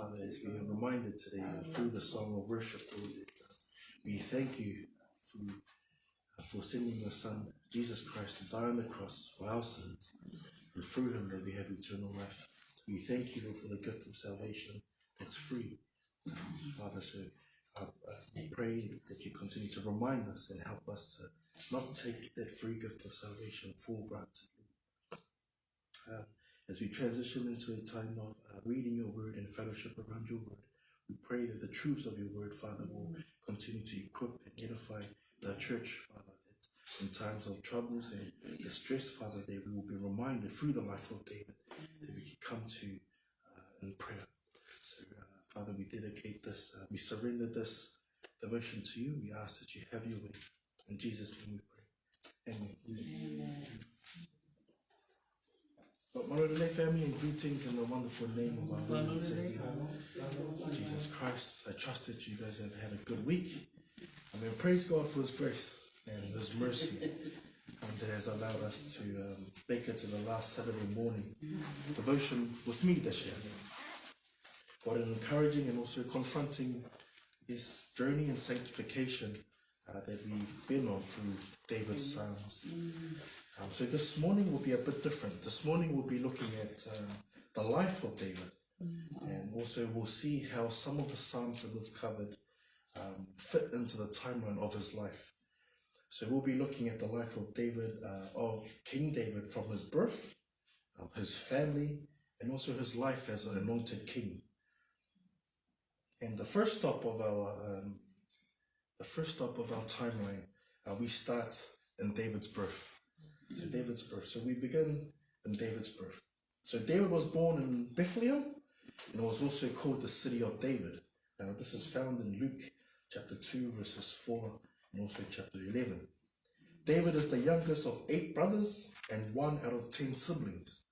Father, as we are reminded today through the song of worship, Lord, that we thank you for sending your Son, Jesus Christ, to die on the cross for our sins, and through him that we have eternal life. We thank you, Lord, for the gift of salvation that's free. Father, so we pray that you continue to remind us and help us to not take that free gift of salvation for granted. As we transition into a time of reading your word and fellowship around your word, we pray that the truths of your word, Father, will continue to equip and edify the church, Father, that in times of troubles and distress, Father, that we will be reminded through the life of David that we can come to in prayer. So, Father, we dedicate this, we surrender this devotion to you. We ask that you have your way. In Jesus' name we pray. Amen. Amen. But Mangere family, and greetings in the wonderful name of our Lord and Savior, Jesus Christ. I trust that you guys have had a good week. I mean, praise God for his grace and his mercy that has allowed us to make it to the last Saturday morning devotion with me this year. What an encouraging and also confronting this journey in sanctification that we've been on through David's Psalms. So this morning will be a bit different. This morning we'll be looking at the life of David, and also we'll see how some of the Psalms that we've covered fit into the timeline of his life. So we'll be looking at the life of David, of King David, from his birth, his family, and also his life as an anointed king. And the first stop of our timeline, we start in David's birth. So David's birth. So we begin in David's birth. So David was born in Bethlehem, and was also called the city of David. Now this is found in Luke chapter 2 verses 4 and also chapter 11. David is the youngest of 8 brothers and 1 out of 10 siblings.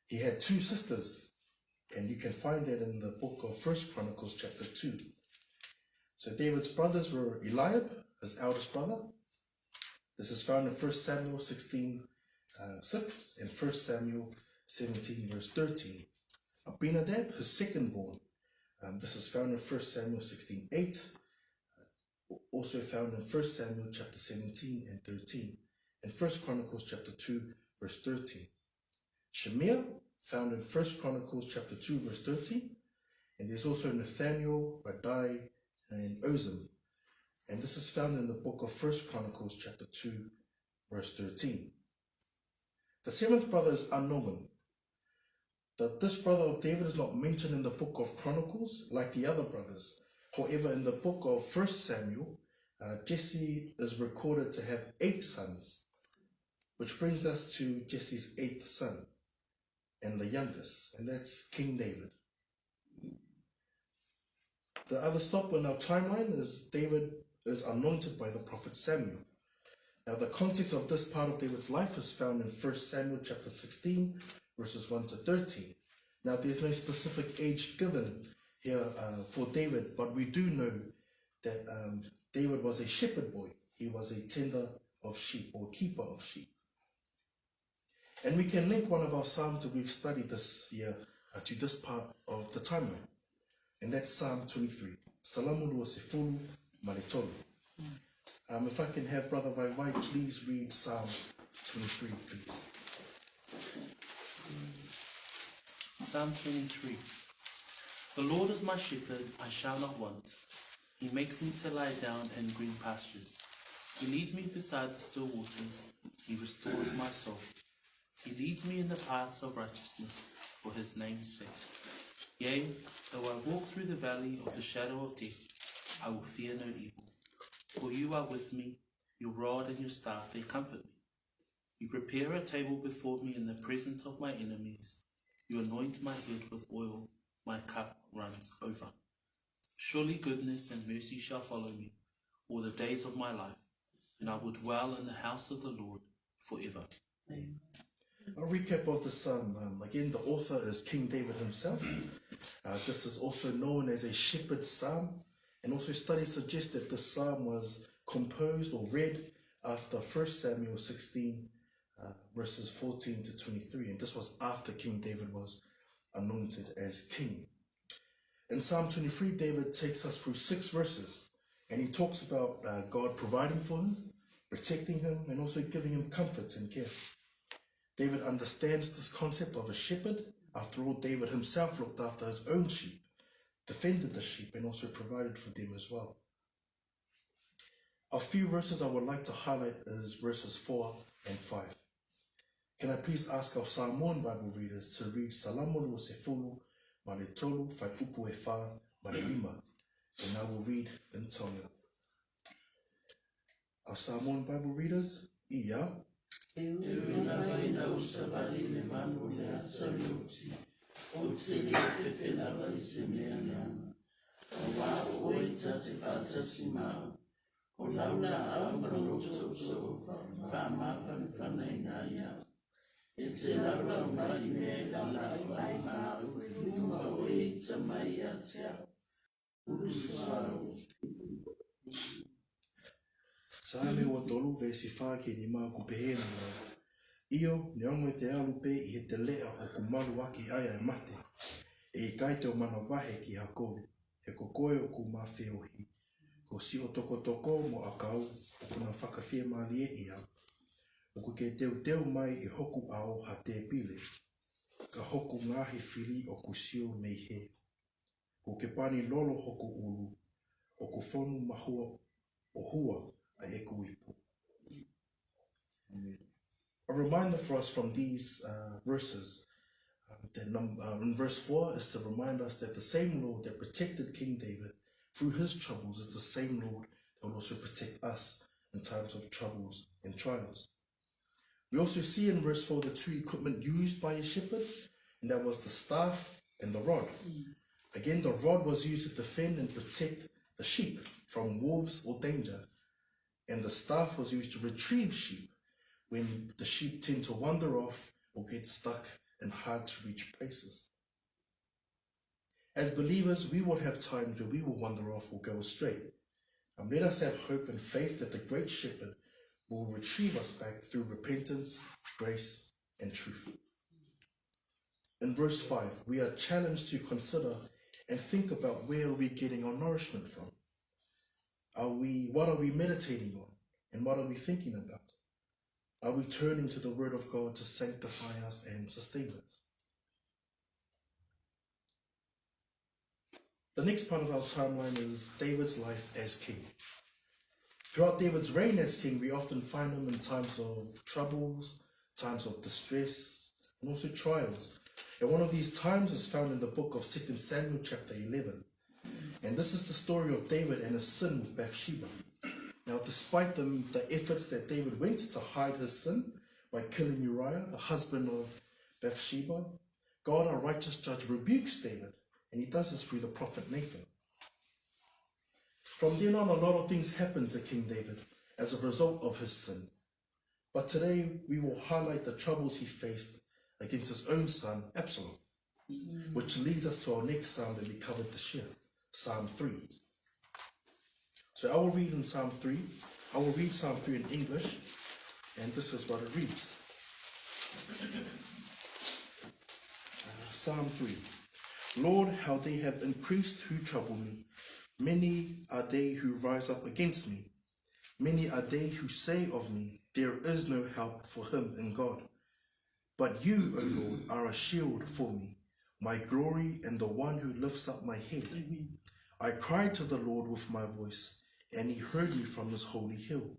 He had 2 sisters, and you can find that in the book of 1 Chronicles chapter 2. So David's brothers were Eliab, his eldest brother. This is found in 1 Samuel 16, 6 and 1 Samuel 17 verse 13. Abinadab, his second born. This is found in 1 Samuel 16, 8. Also found in 1 Samuel chapter 17 and 13. And 1 Chronicles chapter 2 verse 13. Shemaiah, found in 1 Chronicles chapter 2 verse 13. And there's also Nathaniel, Radai, and Ozem. And this is found in the book of 1 Chronicles chapter 2 verse 13. The 7th brother is unknown. This brother of David is not mentioned in the book of Chronicles like the other brothers. However, in the book of 1 Samuel, Jesse is recorded to have 8 sons, which brings us to Jesse's 8th son and the youngest, and that's King David. The other stop on our timeline is David is anointed by the prophet Samuel. Now the context of this part of David's life is found in 1 Samuel chapter 16 verses 1 to 13. Now there's no specific age given here for David, but we do know that David was a shepherd boy. He was a tender of sheep or keeper of sheep. And we can link one of our psalms that we've studied this year to this part of the timeline. And that's Psalm 23. Salamulu Sefulu Maritolu. If I can have Brother Vaivai please read Psalm 23, please. Psalm 23. The Lord is my shepherd, I shall not want. He makes me to lie down in green pastures. He leads me beside the still waters. He restores my soul. He leads me in the paths of righteousness for his name's sake. Yea, though I walk through the valley of the shadow of death, I will fear no evil. For you are with me, your rod and your staff, they comfort me. You prepare a table before me in the presence of my enemies. You anoint my head with oil, my cup runs over. Surely goodness and mercy shall follow me all the days of my life, and I will dwell in the house of the Lord forever. Amen. A recap of the psalm. Again, the author is King David himself. This is also known as a shepherd's psalm, and also studies suggest that the psalm was composed or read after 1 Samuel 16 verses 14 to 23, and this was after King David was anointed as king. In Psalm 23, David takes us through 6 verses, and he talks about God providing for him, protecting him, and also giving him comfort and care. David understands this concept of a shepherd. After all, David himself looked after his own sheep, defended the sheep, and also provided for them as well. A few verses I would like to highlight is verses 4 and 5. Can I please ask our Samoan Bible readers to read Salamolo se fulu, ma le tolu fai upu e wha, ma le lima, and I will read in Tonga. Our Samoan Bible readers, Ia. Saame wa tolu vesi wha ki ni maa kupehena ngā. Io, ni ongo te alupe I he te lea o kumalu aki aia e mate. E kai te o mana wahe ki hakovi. He kokoe o kumawheo hi. Ko si o toko toko mo akau o kuna whakawhia maali e ia. O ku ke teu mai I hoku ao ha te pile. Ka hoku ngahi whiri o ku sio mei he. Ko ke pani lolo hoku ulu. O ku whonu mahua o hua a eku ipu. A reminder for us from these verses, in verse 4 is to remind us that the same Lord that protected King David through his troubles is the same Lord that will also protect us in times of troubles and trials. We also see in verse 4 the 2 equipment used by a shepherd, and that was the staff and the rod. Again, the rod was used to defend and protect the sheep from wolves or danger, and the staff was used to retrieve sheep when the sheep tend to wander off or get stuck in hard to reach places. As believers, we will have times where we will wander off or go astray. Let us have hope and faith that the great shepherd will retrieve us back through repentance, grace, and truth. In verse 5, we are challenged to consider and think about where are we getting our nourishment from? What are we meditating on? And what are we thinking about? Are we turning to the Word of God to sanctify us and sustain us? The next part of our timeline is David's life as king. Throughout David's reign as king, we often find him in times of troubles, times of distress, and also trials. And one of these times is found in the book of 2 Samuel chapter 11. And this is the story of David and his sin with Bathsheba. Now, despite the efforts that David went to hide his sin by killing Uriah, the husband of Bathsheba, God, our righteous judge, rebukes David, and he does this through the prophet Nathan. From then on, a lot of things happened to King David as a result of his sin. But today, we will highlight the troubles he faced against his own son, Absalom, which leads us to our next psalm that we covered this year, Psalm 3. So I will read in Psalm 3. I will read Psalm 3 in English, and this is what it reads. Psalm 3. Lord, how they have increased who trouble me. Many are they who rise up against me. Many are they who say of me, there is no help for him in God. But you, O Lord, are a shield for me, my glory and the one who lifts up my head. Amen. I cried to the Lord with my voice, and he heard me from his holy hill.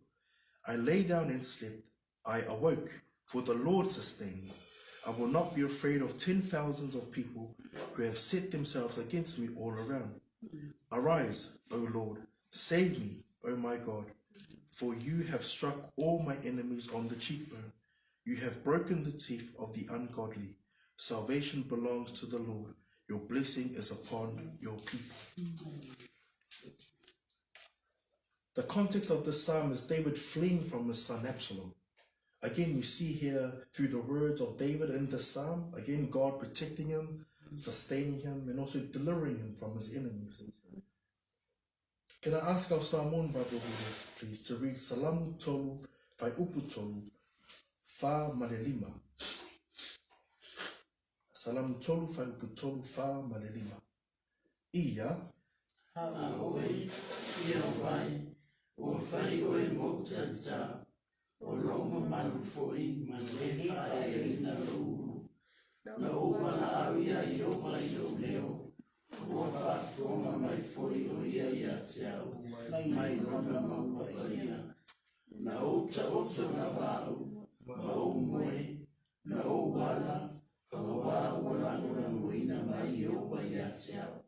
I lay down and slept. I awoke, for the Lord sustained me. I will not be afraid of 10,000s of people who have set themselves against me all around. Arise, O Lord, save me, O my God, for you have struck all my enemies on the cheekbone. You have broken the teeth of the ungodly. Salvation belongs to the Lord. Your blessing is upon your people. The context of this psalm is David fleeing from his son Absalom. Again, we see here through the words of David in this psalm, again, God protecting him, sustaining him, and also delivering him from his enemies. Can I ask our Samoan Bible readers, please, to read Salamu Tolu, Vai Upu Tolu, Fa Malelima. Salamu Tolu, Vai Upu Tolu, Fa Malelima. Ia, Aoi, ia vai, o whai oe mo tata, o longa malu foi, ma le whae e na rūru. Na o wala au ia i o vai o leo, o whaafonga mai foi o ia ia te au, mai rona maua ia. Na o ta oto na wau, ma o moe, na o wala, ka wā o lango ina mai i o vai ia te au.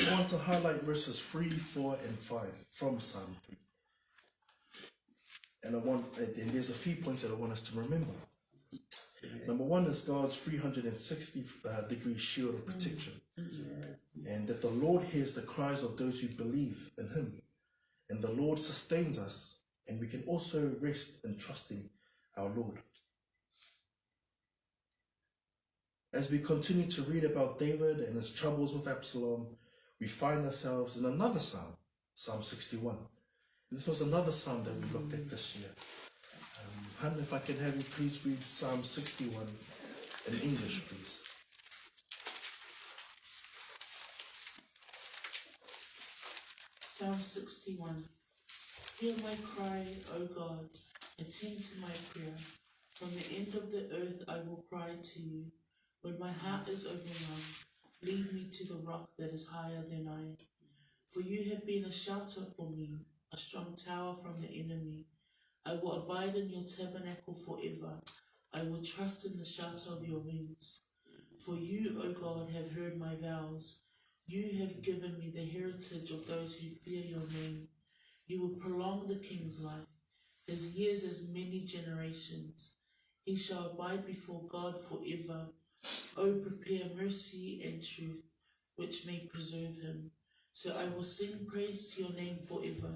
I want to highlight verses 3, 4, and 5 from Psalm 3. And there's a few points that I want us to remember. Number one is God's 360-degree shield of protection. And that the Lord hears the cries of those who believe in Him. And the Lord sustains us. And we can also rest in trusting our Lord. As we continue to read about David and his troubles with Absalom, we find ourselves in another psalm, Psalm 61. This was another psalm that we looked at this year. Han, if I can have you please read Psalm 61 in English, please. Psalm 61. Hear my cry, O God, attend to my prayer. From the end of the earth I will cry to you. When my heart is overwhelmed, lead me to the rock that is higher than I. For you have been a shelter for me, a strong tower from the enemy. I will abide in your tabernacle forever. I will trust in the shelter of your wings. For you, O God, have heard my vows. You have given me the heritage of those who fear your name. You will prolong the king's life, his years as many generations. He shall abide before God forever. O prepare mercy and truth, which may preserve him. So I will sing praise to your name forever,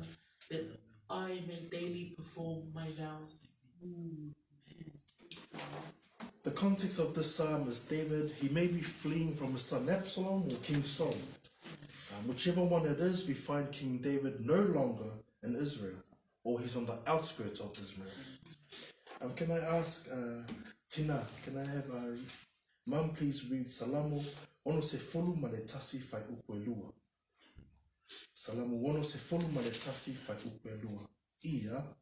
that I may daily perform my vows. The context of this psalm is David, he may be fleeing from his son Absalom or King Saul. Whichever one it is, we find King David no longer in Israel, or he's on the outskirts of Israel. Can I ask Tina, can I have Mum please read Salamu ono se fulu ma le tasi fai upo e lua. Salamu ono se fulu ma le tasi fai upo e lua. Ia.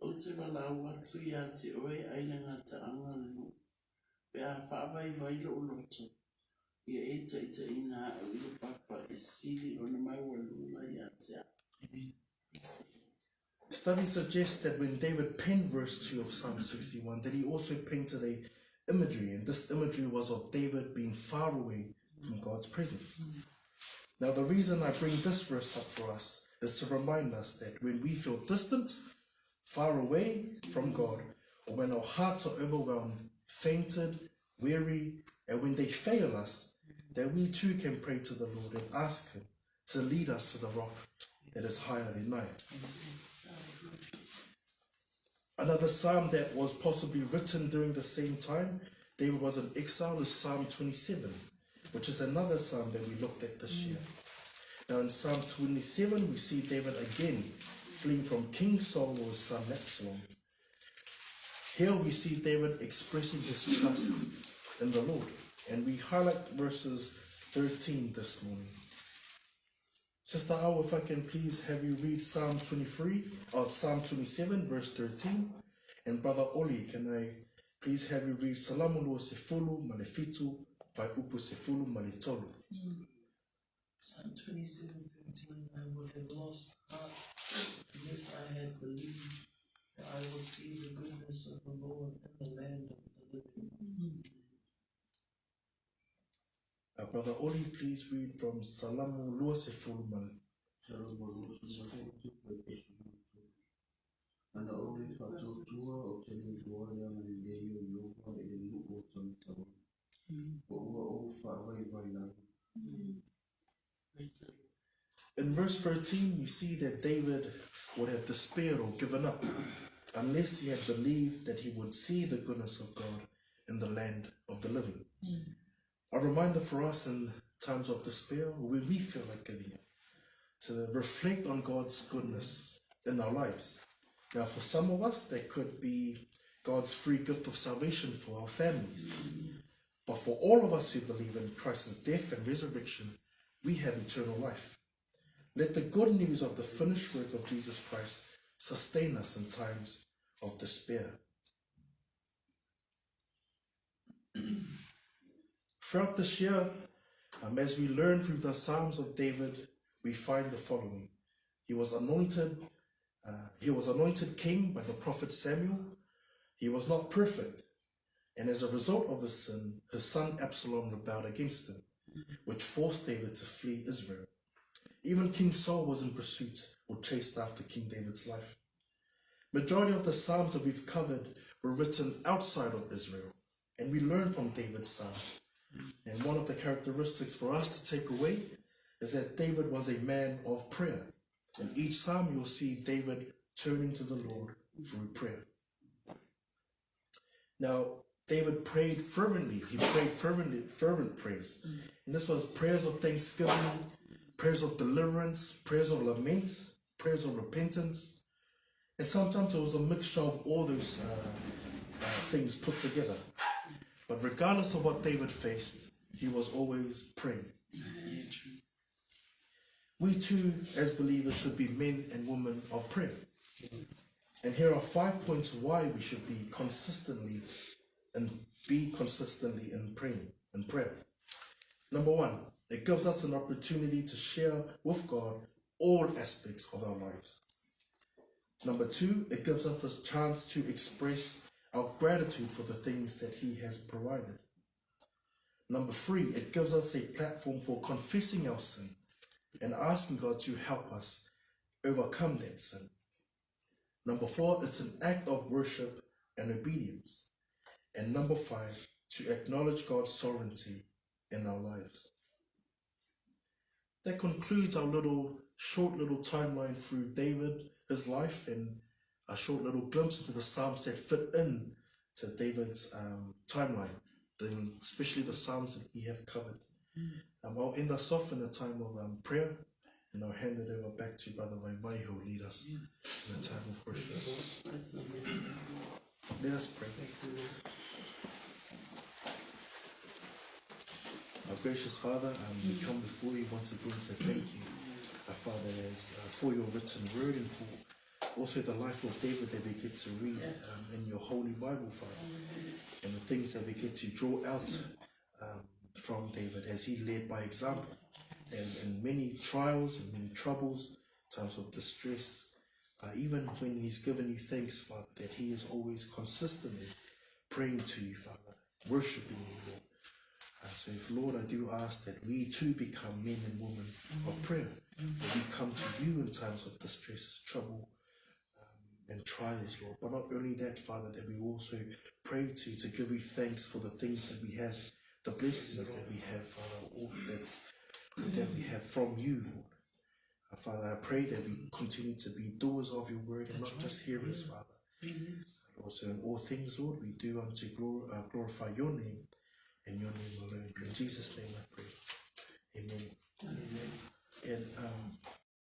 O te walau atu ia te oe aina ngata angalu. Pea whaavai vai lo loto. Ia e taita ina au ilo papa e sili o na mai walunga ia te a. Studies suggest that when David penned verse 2 of Psalm 61, that he also painted a imagery, and this imagery was of David being far away from God's presence. Now the reason I bring this verse up for us is to remind us that when we feel distant, far away from God, or when our hearts are overwhelmed, fainted, weary, and when they fail us, that we too can pray to the Lord and ask Him to lead us to the rock that is higher than I. Another psalm that was possibly written during the same time David was in exile is Psalm 27, which is another psalm that we looked at this year. Now in Psalm 27 we see David again fleeing from King Saul or his son Absalom. Here we see David expressing his trust in the Lord, and we highlight verses 13 this morning. Sister Au, if I can please have you read Psalm 27 verse 13, and Brother Oli, can I please have you read Salamu lo se fulu ma le fitu vai upu se fulu ma le tolu. Psalm 27:13. I would have lost heart, unless I had believed that I would see the goodness of the Lord in the land of the living. Brother Oli, please read from Salamu lo se fulu ma le. And the only factor of telling Gloria and Leo Nova in the loop of Tonto. But we're all far away right now. In verse 13, we see that David would have despaired or given up unless he had believed that he would see the goodness of God in the land of the living. A reminder for us in times of despair, when we feel like giving up, to reflect on God's goodness in our lives. Now, for some of us, that could be God's free gift of salvation for our families. But for all of us who believe in Christ's death and resurrection, we have eternal life. Let the good news of the finished work of Jesus Christ sustain us in times of despair. Throughout this year, as we learn through the Psalms of David, we find the following. He was anointed king by the prophet Samuel. He was not perfect, and as a result of his sin, his son Absalom rebelled against him, which forced David to flee Israel. Even King Saul was in pursuit or chased after King David's life. Majority of the Psalms that we've covered were written outside of Israel, and we learn from David's psalm. And one of the characteristics for us to take away is that David was a man of prayer. In each psalm you'll see David turning to the Lord through prayer. Now, David prayed fervently. He prayed fervent prayers. And this was prayers of thanksgiving, prayers of deliverance, prayers of lament, prayers of repentance. And sometimes it was a mixture of all those things put together. But regardless of what David faced, he was always praying. We too, as believers, should be men and women of prayer. And here are 5 points why we should be consistently in prayer. Number 1, it gives us an opportunity to share with God all aspects of our lives. Number 2, it gives us the chance to express our gratitude for the things that He has provided. Number 3, it gives us a platform for confessing our sin and asking God to help us overcome that sin. Number 4, it's an act of worship and obedience. And number 5, to acknowledge God's sovereignty in our lives. That concludes our short little timeline through David, his life, and a short little glimpse into the Psalms that fit in to David's timeline, especially the Psalms that we have covered. I'll end us off in a time of prayer, and I'll hand it over back to Brother Waiwai, who will lead us in a time of worship. Let us pray. Our gracious Father, we come before you once again to thank you, Father, for your written word and for also the life of David that we get to read in your holy Bible, Father, and the things that we get to draw out from David as he led by example, and in many trials and many troubles, times of distress, even when he's given you thanks, Father, that he is always consistently praying to you, Father, worshiping you, Lord. So, Lord, I do ask that we too become men and women of prayer, that we come to you in times of distress, trouble, and trials, Lord. But not only that, Father, that we also pray to give you thanks for the things that we have, the blessings that we have, Father, all that we have from you, Lord. Father, I pray that we continue to be doers of your word and not just hearers, Father. But also in all things, Lord, we do unto glorify your name and your name alone. In Jesus' name I pray. Amen. Amen. And